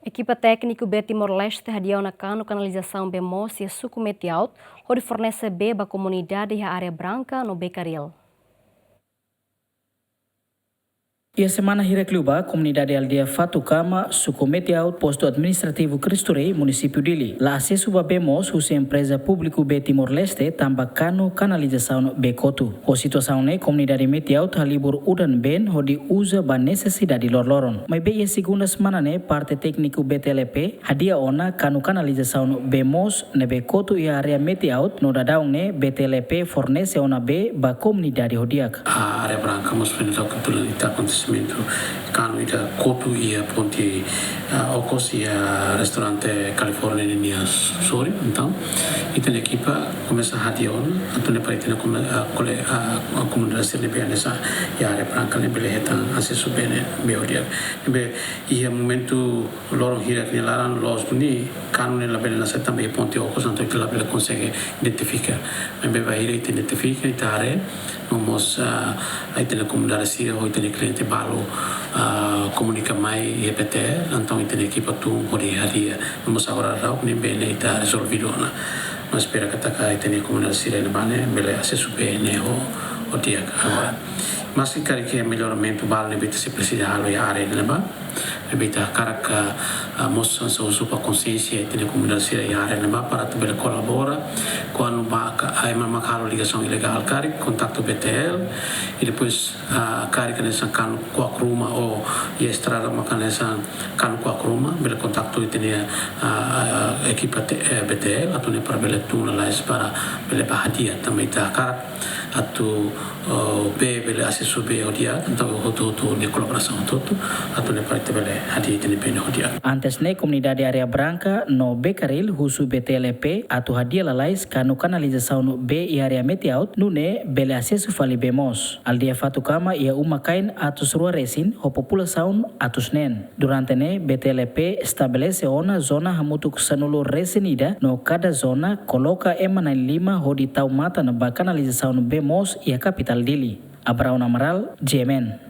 Equipa técnica B Timor-Leste hadiah na canalização Bemos e suco metiaut, onde fornece beba a comunidade e a área branca no Becaril. E a semana Hirakliuba, comunidade aldeia Fatukama, Sucometiau, posto administrativo Cristo Rei, município Dili. Lá acesso a Bemos, a empresa pública B Timor-Leste, tambacano canalização Becoto. A situação né, comunidade Metiau, talibur udan ben, onde usa a necessidade lorloron. Mas bem, a segunda semana né, parte técnico BTLP, hadia ona cano canalização Bemos, ne Becoto e a área Metiau, no dadão né, BTLP fornece ona B, ba comunidade hodiak. A área branca, mas foi no acontecimento kanu ida kotu ia ponte okos ia restaurante California ni sorry então ita equipa começa a hadion atune para ita kole a comunidade se lebe nessa área branca ne bele hetan acesso bene beodia be ia momento loro hira ni laran los buni kanu ne labele nessa também ponte okos então ita labele consegue identificar be vai ita identifica ita área vamos aí tem a comunidade se ou tem cliente balo comunica mais e repete então tem equipa tu pode haria vamos agora rau nem bem está resolvido na mas espera que tá tem a comunidade se ne bane bele acesso bem ne o dia agora mas se quer que melhoramento balo ne bete se precisa halo ya área ne ba bete caraca moção sobre consciência tem a comunidade se ya área ne ba para tu bele colabora quando aí mamãe caro ligação ilegal cari contato BTL e depois cari que nessa cano com a cruma ou e estrada uma nessa cano com a cruma bele contato e tinha a equipa BTL atune para bele tuna lá para bele bahadia também tá cara atu bele acesso be odia então o de colaboração todo atune para bele hadia tinha bem odia antes ne comunidade área branca no Becaril husu BTLP atu hadia lalais no canalização no B e área Metiaut, no ne bele acesso fali Bemos. Aldeia Fatukama ia uma kain atus rua resin, ho população atus nen. Durante ne, BTLP estabelece ona zona hamutuk sanulo resinida, no cada zona coloca emana lima ho di tau mata na ba canalização no Bemos e a capital Dili. Abraão Amaral, GMN.